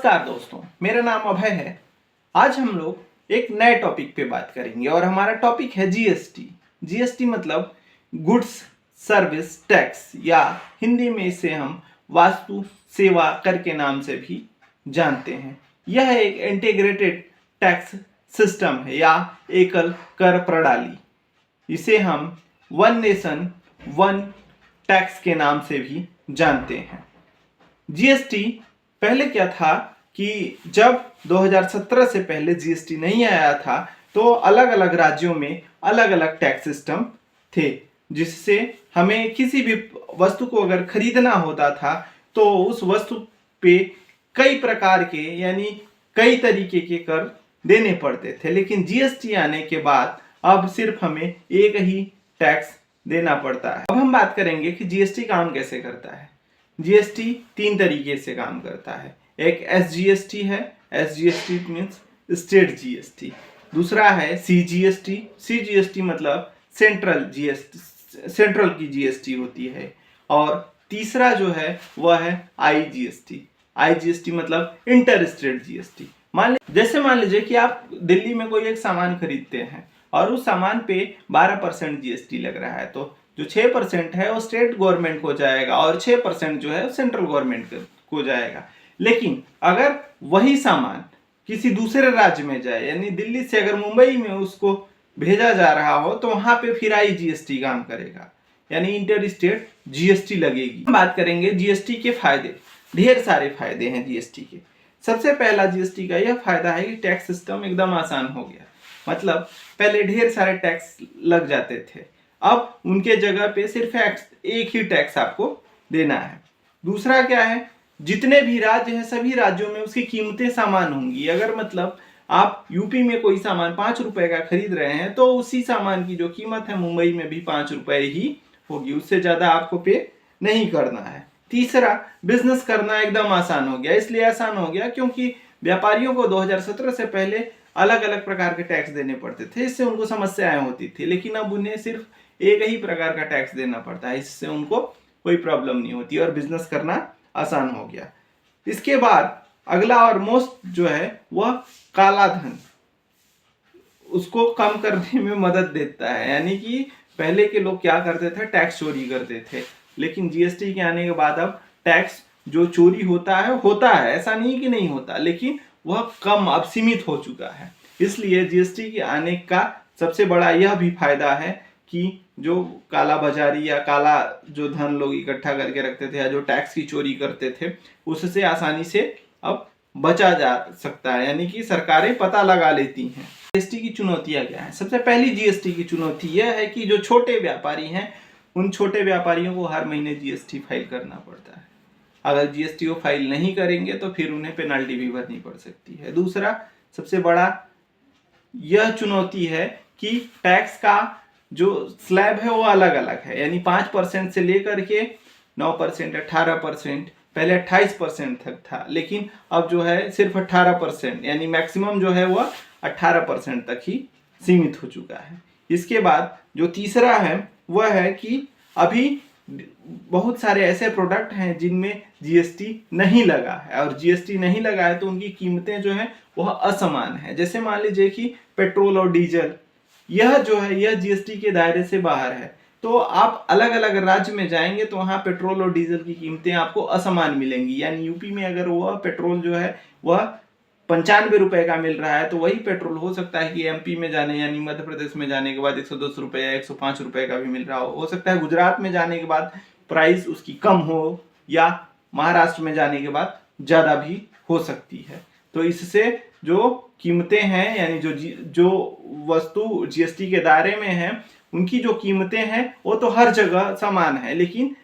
नमस्कार दोस्तों, मेरा नाम अभय है। आज हम लोग एक नए टॉपिक पे बात करेंगे और हमारा टॉपिक है जीएसटी। जीएसटी मतलब गुड्स सर्विस टैक्स, या हिंदी में इसे हम वस्तु सेवा कर के नाम से भी जानते हैं। यह एक इंटीग्रेटेड टैक्स सिस्टम है या एकल कर प्रणाली। इसे हम वन नेशन वन टैक्स के नाम से भी जानते हैं। जीएसटी पहले क्या था कि जब 2017 से पहले जीएसटी नहीं आया था तो अलग अलग राज्यों में अलग अलग टैक्स सिस्टम थे, जिससे हमें किसी भी वस्तु को अगर खरीदना होता था तो उस वस्तु पे कई प्रकार के यानी कई तरीके के कर देने पड़ते थे। लेकिन जीएसटी आने के बाद अब सिर्फ हमें एक ही टैक्स देना पड़ता है। अब हम बात करेंगे कि जीएसटी काम कैसे करता है। जीएसटी तीन तरीके से काम करता है। एक एसजीएसटी है, एसजीएसटी मीन्स स्टेट जीएसटी। दूसरा है सीजीएसटी, सीजीएसटी मतलब सेंट्रल जीएसटी, सेंट्रल की जीएसटी होती है। और तीसरा जो है वह है आईजीएसटी, आईजीएसटी मतलब इंटर स्टेट जीएसटी। मान लीजिए कि आप दिल्ली में कोई एक सामान खरीदते हैं और उस सामान पे 12% जीएसटी लग रहा है, तो जो 6% है वो स्टेट गवर्नमेंट को जाएगा और 6% जो है सेंट्रल गवर्नमेंट को जाएगा। लेकिन अगर वही सामान किसी दूसरे राज्य में जाए, यानी दिल्ली से अगर मुंबई में उसको भेजा जा रहा हो, तो वहां पे फिर आईजीएसटी काम करेगा, यानी इंटर स्टेट जीएसटी लगेगी। बात करेंगे जीएसटी के फायदे। ढेर सारे फायदे हैं जीएसटी के। सबसे पहला जीएसटी का यह फायदा है कि टैक्स सिस्टम एकदम आसान हो गया। मतलब पहले ढेर सारे टैक्स लग जाते थे, अब उनके जगह पे सिर्फ एक ही टैक्स आपको देना है। दूसरा क्या है, जितने भी राज्य हैं सभी राज्यों में उसकी कीमतें समान होंगी। अगर मतलब आप यूपी में कोई सामान 5 रुपए का खरीद रहे हैं तो उसी सामान की जो कीमत है मुंबई में भी 5 रुपए ही होगी, उससे ज्यादा आपको पे नहीं करना है। तीसरा, बिजनेस करना एकदम आसान हो गया। इसलिए आसान हो गया क्योंकि व्यापारियों को 2017 से पहले अलग अलग प्रकार के टैक्स देने पड़ते थे, इससे उनको समस्याएं होती थी। लेकिन अब उन्हें सिर्फ एक ही प्रकार का टैक्स देना पड़ता है, इससे उनको कोई प्रॉब्लम नहीं होती और बिजनेस करना आसान हो गया। इसके बाद अगला और मोस्ट जो है वह काला धन, उसको कम करने में मदद देता है। यानी कि पहले के लोग क्या करते थे, टैक्स चोरी करते थे। लेकिन जीएसटी के आने के बाद अब टैक्स जो चोरी होता है, ऐसा नहीं कि नहीं होता, लेकिन वह कम अब सीमित हो चुका है। इसलिए जीएसटी के आने का सबसे बड़ा यह भी फायदा है कि जो काला बाजारी या काला जो धन लोग इकट्ठा करके रखते थे या जो टैक्स की चोरी करते थे, उससे आसानी से अब बचा जा सकता है। यानी कि सरकारें पता लगा लेती हैं। जीएसटी की चुनौतियां क्या है? सबसे पहली जीएसटी की चुनौती यह है कि जो छोटे व्यापारी हैं, उन छोटे व्यापारियों को हर महीने जीएसटी फाइल करना पड़ता है। अगर जीएसटी को फाइल नहीं करेंगे तो फिर उन्हें पेनल्टी भी भरनी पड़ सकती है। दूसरा सबसे बड़ा यह चुनौती है कि टैक्स का जो स्लैब है वो अलग अलग है। यानी 5% से लेकर के 9%, 18%, पहले 28% तक था, लेकिन अब जो है सिर्फ 18%, यानी मैक्सिमम जो है वह 18% तक ही सीमित हो चुका है। इसके बाद जो तीसरा है वह है कि अभी बहुत सारे ऐसे प्रोडक्ट हैं जिनमें जीएसटी नहीं लगा है, और जीएसटी नहीं लगा है तो उनकी कीमतें जो है वह असमान है। जैसे मान लीजिए कि पेट्रोल और डीजल, यह जो है यह जीएसटी के दायरे से बाहर है। तो आप अलग अलग राज्य में जाएंगे तो वहां पेट्रोल और डीजल की कीमतें आपको असमान मिलेंगी। यानी यूपी में अगर वह पेट्रोल जो है वह 95 रुपए का मिल रहा है, तो वही पेट्रोल हो सकता है कि एमपी में जाने यानी मध्य प्रदेश में जाने के बाद 110 रुपए या 105 रुपए का भी मिल रहा हो सकता है गुजरात में जाने के बाद प्राइस उसकी कम हो, या महाराष्ट्र में जाने के बाद ज्यादा भी हो सकती है। तो इससे जो कीमतें हैं, यानी जो वस्तु जीएसटी के दायरे में है, उनकी जो कीमतें हैं वो तो हर जगह समान है, लेकिन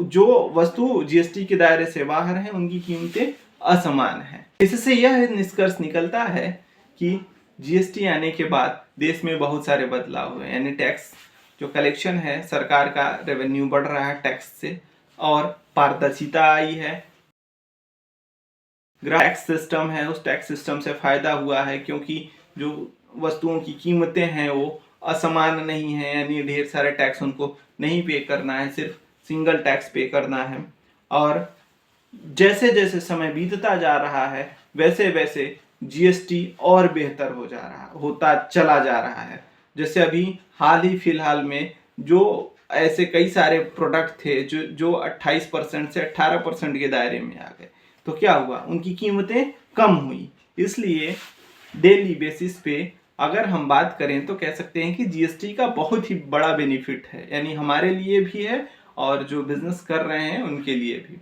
जो वस्तु जीएसटी के दायरे से बाहर है उनकी कीमतें असमान है। इससे यह निष्कर्ष निकलता है कि जीएसटी आने के बाद देश में बहुत सारे बदलाव हुए। यानी टैक्स जो कलेक्शन है, सरकार का रेवेन्यू बढ़ रहा है टैक्स से, और पारदर्शिता आई है। टैक्स सिस्टम है, उस टैक्स सिस्टम से फायदा हुआ है क्योंकि जो वस्तुओं की कीमतें हैं वो असमान नहीं है। यानी ढेर सारे टैक्स उनको नहीं पे करना है, सिर्फ सिंगल टैक्स पे करना है। और जैसे जैसे समय बीतता जा रहा है वैसे वैसे जीएसटी और बेहतर होता चला जा रहा है। जैसे अभी हाल ही फिलहाल में जो ऐसे कई सारे प्रोडक्ट थे जो 28% से 18% के दायरे में आ गए, तो क्या हुआ, उनकी कीमतें कम हुई। इसलिए डेली बेसिस पे अगर हम बात करें तो कह सकते हैं कि जीएसटी का बहुत ही बड़ा बेनिफिट है, यानी हमारे लिए भी है और जो बिजनेस कर रहे हैं उनके लिए भी।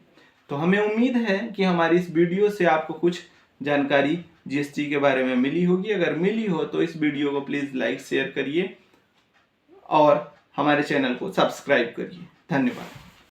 तो हमें उम्मीद है कि हमारी इस वीडियो से आपको कुछ जानकारी जीएसटी के बारे में मिली होगी। अगर मिली हो तो इस वीडियो को प्लीज़ लाइक शेयर करिए और हमारे चैनल को सब्सक्राइब करिए। धन्यवाद।